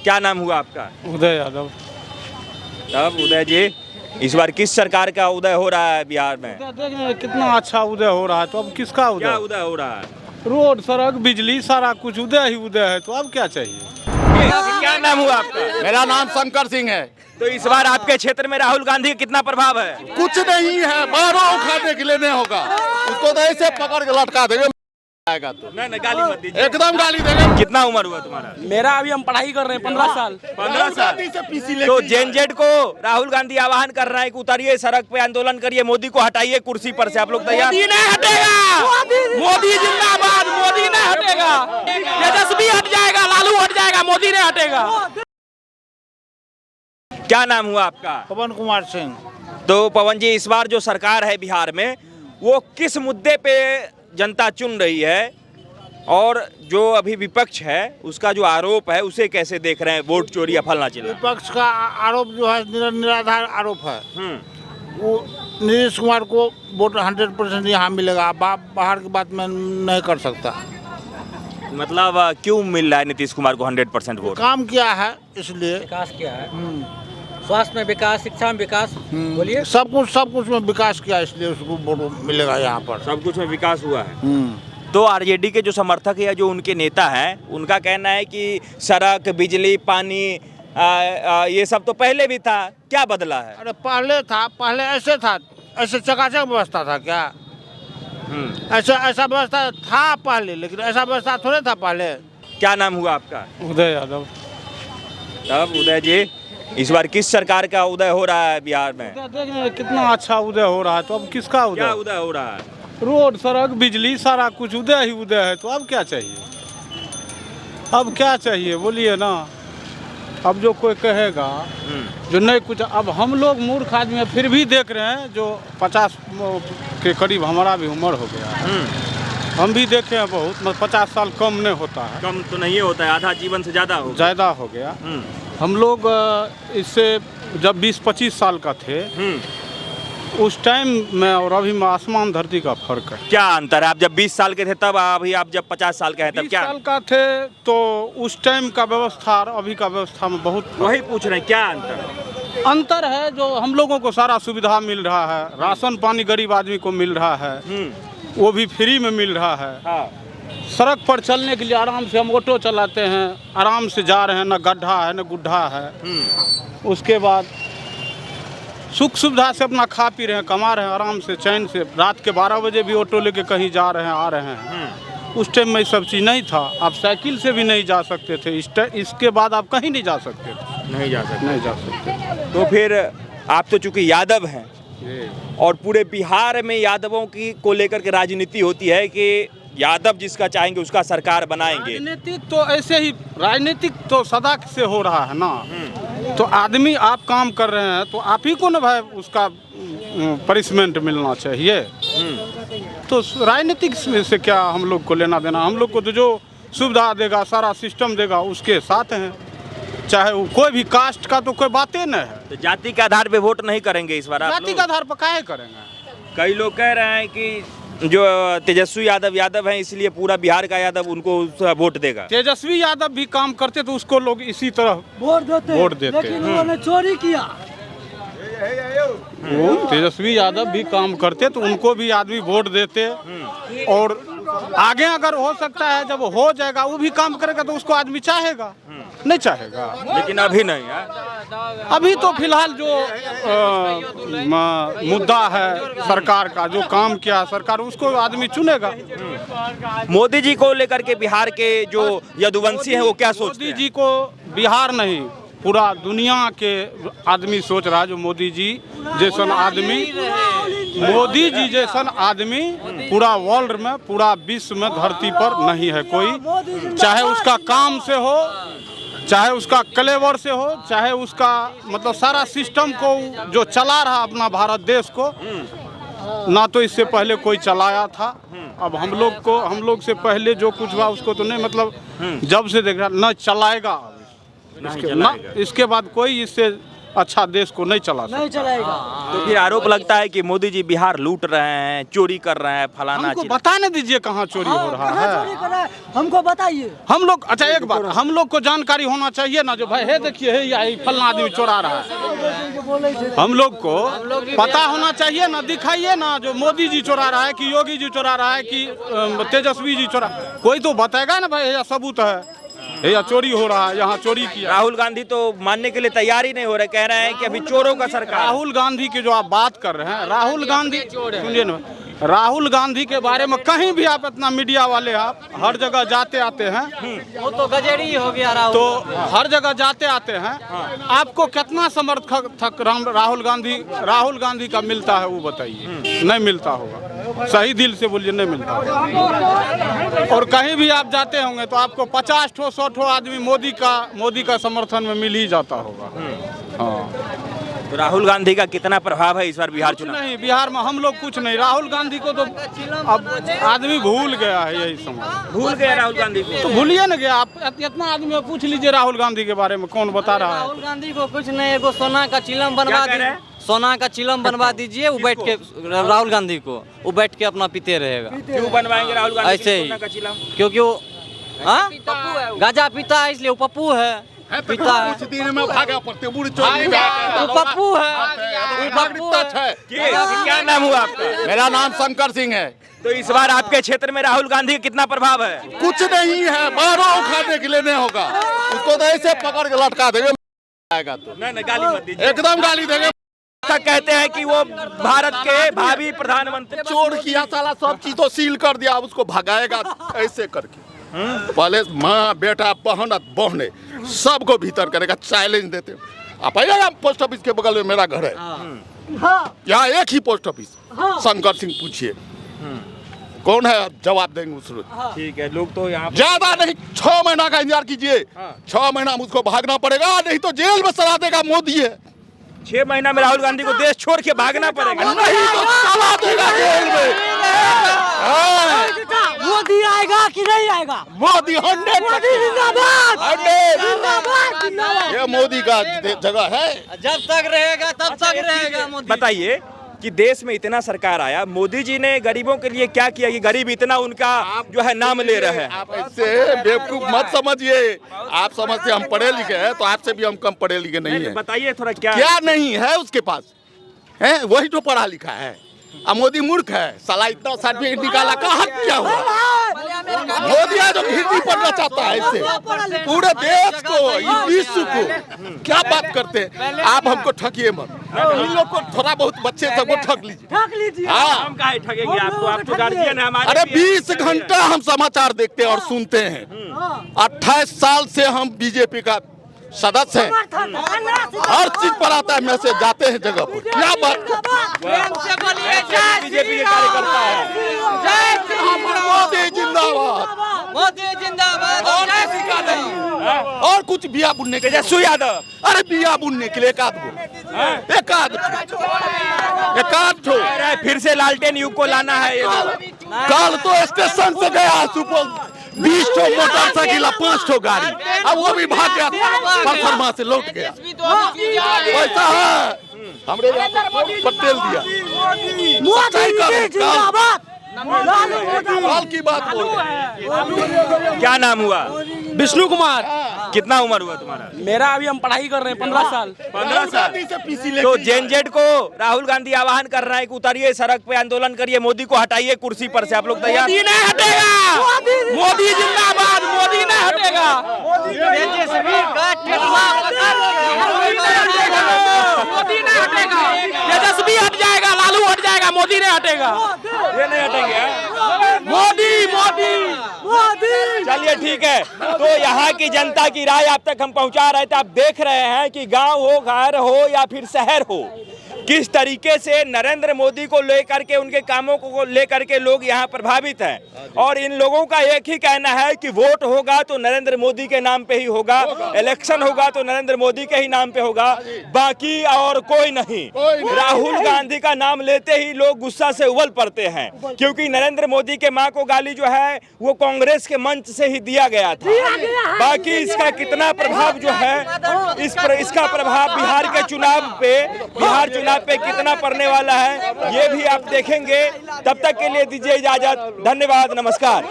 क्या नाम हुआ आपका? उदय यादव। तब उदय जी, इस बार किस सरकार का उदय हो रहा है बिहार में? देख रहे हैं कितना अच्छा उदय हो रहा है, तो अब किसका क्या उदय? उदय हो रहा है? रोड, सड़क, बिजली, सारा कुछ उदय ही उदय है, तो अब क्या चाहिए? क्या नाम हुआ आपका? मेरा नाम शंकर सिंह है। तो इस बार आपके क्षेत्र में राहुल गांधी का कितना प्रभाव है? कुछ नहीं है, बारह उखाड़ने के लिए नहीं होगा, उसको तो ऐसे पकड़ के लटका देंगे आएगा तो। नहीं गाली मत दीजिए। एकदम गाली देंगे। कितना उम्र हुआ तुम्हारा? मेरा अभी हम पढ़ाई कर रहे हैं 15 साल। 15 साल। तो जेनजेड को राहुल गांधी आह्वान कर रहा है कि उतरिए सड़क पे, आंदोलन करिए, मोदी को हटाइए कुर्सी पर से। आप लोग तैयार? मोदी नहीं हटेगा, मोदी जिंदाबाद, मोदी नहीं हटेगा। तेजस्वी हट जाएगा, लालू हट जाएगा, मोदी नहीं हटेगा। क्या नाम हुआ आपका? पवन कुमार सिंह। तो पवन जी, इस बार जो सरकार है बिहार में, वो किस मुद्दे पे जनता चुन रही है, और जो अभी विपक्ष है उसका जो आरोप है उसे कैसे देख रहे हैं? वोट चोरी या फलना चिल्ला। विपक्ष का आरोप जो है निराधार आरोप है। वो नीतीश कुमार को वोट 100% यहाँ मिलेगा, बाहर की बात मैं नहीं कर सकता। मतलब क्यों मिल रहा है नीतीश कुमार को 100% वोट? काम किया है इसलिए। विकास किया है, स्वास्थ्य में विकास, शिक्षा में विकास, बोलिए। सब कुछ में विकास किया, इसलिए उसको वोट मिलेगा यहाँ पर। सब कुछ में विकास हुआ है। तो आरजेडी के जो समर्थक है, जो उनके नेता हैं, उनका कहना है कि सड़क, बिजली, पानी, ये सब तो पहले भी था, क्या बदला है? अरे पहले ऐसे था, ऐसे चकाचक व्यवस्था था क्या? ऐसा व्यवस्था था पहले, लेकिन ऐसा व्यवस्था थोड़े था पहले। क्या नाम हुआ आपका? उदय यादव। तब उदय जी, इस बार किस सरकार का उदय हो रहा है बिहार में? देख रहे हैं कितना अच्छा उदय हो रहा है, तो अब किसका उदय? क्या उदय हो रहा है? रोड, सड़क, बिजली, सारा कुछ उदय ही उदय है, तो अब क्या चाहिए? अब क्या चाहिए बोलिए ना। अब जो कोई कहेगा जो नहीं कुछ, अब हम लोग मूर्ख आदमी हैं, फिर भी देख रहे हैं जो 50 के करीब हमारा भी उम्र हो गया है। हम भी देखे हैं बहुत, मतलब 50 साल कम नहीं होता है। कम तो नहीं होता है, आधा जीवन से ज़्यादा हो गया। हम लोग इससे जब 20-25 साल का थे, उस टाइम में और अभी में आसमान धरती का फर्क है। क्या अंतर है? आप जब 20 साल के थे तब, अभी आप जब 50 साल के हैं तब क्या? 20 साल का थे तो उस टाइम का व्यवस्था और अभी का व्यवस्था में बहुत, वही पूछ रहे हैं, क्या अंतर? अंतर है। जो हम लोगों को सारा सुविधा मिल रहा है, राशन पानी गरीब आदमी को मिल रहा है, वो भी फ्री में मिल रहा है। हाँ। सड़क पर चलने के लिए आराम से हम ऑटो चलाते हैं, आराम से जा रहे हैं, न गड्ढा है न गुड्ढा है। उसके बाद सुख सुविधा से अपना खा पी रहे हैं, कमा रहे हैं आराम से, चैन से। रात के 12 बजे भी ऑटो लेके कहीं जा रहे हैं, आ रहे हैं। उस टाइम में सब चीज़ नहीं था। आप साइकिल से भी नहीं जा सकते थे, इसके बाद आप कहीं नहीं जा सकते थे। नहीं जा सकते। तो फिर आप तो चूंकि यादव हैं, और पूरे बिहार में यादवों की को लेकर के राजनीति होती है कि यादव जिसका चाहेंगे उसका सरकार बनाएंगे। राजनीतिक तो ऐसे ही, राजनीतिक तो सदा से हो रहा है ना। तो आदमी, आप काम कर रहे हैं तो आप ही को ना भाई उसका पनिशमेंट मिलना चाहिए। तो राजनीतिक से क्या हम लोग को लेना देना? हम लोग को तो जो सुविधा देगा, सारा सिस्टम देगा, उसके साथ हैं। चाहे वो कोई भी कास्ट का तो कोई बातें नहीं है। तो जाति के आधार पे वोट नहीं करेंगे इस बार आप जाति लोग? के आधार पर काहे करेंगे? कई लोग कह रहे हैं कि जो तेजस्वी यादव हैं, इसलिए पूरा बिहार का यादव उनको वोट देगा। तेजस्वी यादव भी काम करते तो उसको लोग इसी तरह वोट देते। लेकिन उन्होंने चोरी किया। वो तेजस्वी यादव भी काम करते तो उनको भी आदमी वोट देते। और आगे अगर हो सकता है, जब हो जाएगा वो भी काम करेगा तो उसको आदमी चाहेगा, नहीं चाहेगा। लेकिन अभी नहीं है। अभी तो फिलहाल जो मुद्दा है सरकार का, जो काम किया सरकार, उसको आदमी चुनेगा। मोदी जी को लेकर के बिहार के जो यदुवंशी हैं वो क्या सोचते हैं? मोदी जी को बिहार नहीं, पूरा दुनिया के आदमी सोच रहा है जो मोदी जी जैसन आदमी पूरा वर्ल्ड में, पूरा विश्व में, धरती पर नहीं है कोई। चाहे उसका काम से हो, चाहे उसका कलेवर से हो, चाहे उसका मतलब सारा सिस्टम को जो चला रहा अपना भारत देश को, ना तो इससे पहले कोई चलाया था। अब हम लोग से पहले जो कुछ हुआ उसको तो नहीं, मतलब जब से देख रहा न चलाएगा। इसके बाद कोई इससे अच्छा देश को नहीं चला सकता। नहीं चलाएगा। तो फिर आरोप लगता है कि मोदी जी बिहार लूट रहे हैं, चोरी कर रहे हैं, फलाना हमको चीज। बताने दीजिए कहाँ चोरी हो रहा कहाँ है। चोरी कर रहा है हमको बताइए। हम लोग अच्छा एक बात, हम लोग को जानकारी होना चाहिए ना, जो भाई है देखिए है या फलना आदमी चोरा रहा है, हम लोग को पता होना चाहिए ना। दिखाइए ना जो मोदी जी चोरा रहा है कि योगी जी चोरा रहा है कि तेजस्वी जी चोरा, कोई तो बताएगा ना भाई, यह सबूत है या चोरी हो रहा है, यहाँ चोरी किया। राहुल गांधी तो मानने के लिए तैयार ही नहीं हो रहे, कह रहे हैं कि अभी चोरों का सरकार। राहुल गांधी की जो आप बात कर रहे हैं, राहुल गांधी सुनिए ना, राहुल गांधी के बारे में कहीं भी आप इतना मीडिया वाले आप हर जगह जाते आते हैं, वो तो गजेड़ी हो गया राहुल। तो हर जगह जाते आते हैं, आपको कितना समर्थक राहुल गांधी का मिलता है वो बताइए। नहीं मिलता होगा, सही दिल से बोलिए, नहीं मिलता होगा। और कहीं भी आप जाते होंगे तो आपको 50 ठो 100 ठो आदमी मोदी का समर्थन में मिल ही जाता होगा। हाँ, तो राहुल गांधी का कितना प्रभाव है इस बार बिहार कुछ चुनाव? नहीं, बिहार में हम लोग कुछ नहीं। राहुल गांधी को तो अब आदमी भूल गया है, यही समझ। भूल गए राहुल गांधी को। तो भूलिए ना गया, आप इतना आदमी को पूछ लीजिए राहुल गांधी के बारे में कौन बता रहा है। राहुल गांधी को कुछ नहीं, एगो सोना का चिलम बनवा क्या कह रहे हैं? सोना का चिलम बनवा दीजिए, वो बैठ के राहुल गांधी को वो बैठ के अपना पीते रहेगा। क्यों बनवाएंगे राहुल गांधी ऐसे को ही। सोना का चिलम? क्योंकि वो हाँ गाजा पीता है, इसलिए वो पप्पू है, पीता है। कुछ दिन में भागा पड़ते बुढ़ चोरी वो पप्पू है, वो पप्पू है। क्या नाम हुआ आपका? मेरा नाम शंकर सिंह है। तो इस बार आपके क्षेत्र में राहुल गांधी का कितना प्रभाव है? कुछ नहीं है, बारों उखाड़ने के लिए नहीं होगा, उसको तो ऐसे पकड़ के लटका देंगे आएगा तो। नहीं गाली मत दीजिए। एकदम गाली देंगे। कहते हैं कि वो भारत के भावी प्रधानमंत्री। चोर किया साला, सब चीज तो सील कर दिया, अब उसको भगाएगा ऐसे करके। पहले माँ बेटा बहन बहने सबको भीतर करेगा, चैलेंज देते। आप आइएगा, पोस्ट ऑफिस के बगल में मेरा घर है, यहाँ एक ही पोस्ट ऑफिस, शंकर सिंह पूछिए कौन है, जवाब देंगे उस रोज। ठीक है, लोग तो यहाँ ज्यादा नहीं, 6 महीना का इंतजार कीजिए। 6 महीना मुझको भागना पड़ेगा, नहीं तो जेल में सजा देगा मोदी है। 6 महीना में राहुल गांधी को देश छोड़ के भागना पड़ेगा। नहीं तो सजा देगा जेल में। मोदी आएगा कि नहीं आएगा? मोदी 100 जिंदाबाद। ये मोदी का जगह है। जब तक रहेगा तब तक रहेगा मोदी। बताइए कि देश में इतना सरकार आया, मोदी जी ने गरीबों के लिए क्या किया कि गरीब इतना उनका जो है नाम ले रहे हैं? आप ऐसे बेवकूफ मत समझिए। आप समझते हम पढ़े लिखे हैं, तो आपसे भी हम कम पढ़े लिखे नहीं है। बताइए थोड़ा क्या क्या नहीं है उसके पास, है वही तो पढ़ा लिखा है। अब मोदी मूर्ख है, साला इतना सर्टिफिकेट निकाला, कहाँ क्या हुआ? मोदी है जो हिंदी पढ़ना चाहता है, इससे पूरे देश को, इस विश्व को क्या बात करते हैं आप। हमको ठगिए मत, इन लोग को थोड़ा बहुत बच्चे सबको ठग लीजिए। हाँ, हम काहे ठगेंगे आपको? आप तो गार्जियन है हमारे। अरे 20 घंटा हम समाचार देखते हैं और सुनते हैं। 28 साल से हम बीजेपी का सदस्य हैं, हर चीज पर आता है मैसेज, जाते हैं जगह पर। क्या बात बीजेपी के कार्यकर्ता है। मोदी जिंदाबाद, मोदी जिंदाबाद। और कुछ बिया बुनने के लिए तेजस्वी यादव। अरे बिया बुनने के लिए एक आध ठो फिर से लालटेन युग को लाना है। कल तो स्टेशन से गया सुपौल, 20 ठो मोटरसाइकिल, 5 ठो गाड़ी, अब वो भी भाग गया, परसरमा से लौट गया। वैसा है हमरे पटेल दिया। कल की बात बोल रहे। क्या नाम हुआ? विष्णु कुमार। कितना उम्र हुआ तुम्हारा? मेरा अभी हम पढ़ाई कर रहे हैं 15 साल। 15 साल। तो जेनजेड को राहुल गांधी आह्वान कर रहा है कि उतरिए सड़क पे, आंदोलन करिए, मोदी को हटाइए कुर्सी पर से। आप लोग तैयार? मोदी नहीं हटेगा, मोदी जिंदाबाद, मोदी नहीं हटेगा। मोदी नहीं हटेगा, तेजस्वी हट जाएगा, लालू हट जाएगा, मोदी नहीं हटेगा। ये नहीं हटेंगे। मोदी मोदी चलिए ठीक है, तो यहाँ की जनता की राय आप तक हम पहुँचा रहे थे। आप देख रहे हैं कि गांव हो, घर हो या फिर शहर हो, किस तरीके से नरेंद्र मोदी को लेकर के, उनके कामों को लेकर के लोग यहाँ प्रभावित हैं। और इन लोगों का एक ही कहना है कि वोट होगा तो नरेंद्र मोदी के नाम पे ही होगा, इलेक्शन होगा तो नरेंद्र मोदी के ही नाम पे होगा, बाकी और कोई नहीं। राहुल गांधी का नाम लेते ही लोग गुस्सा से उबल पड़ते हैं, क्योंकि नरेंद्र मोदी के मां को गाली जो है वो कांग्रेस के मंच से ही दिया गया था। बाकी इसका कितना प्रभाव जो है, इसका प्रभाव बिहार के चुनाव पे कितना पड़ने वाला है, ये भी आप देखेंगे। तब तक के लिए दीजिए इजाजत। धन्यवाद, नमस्कार।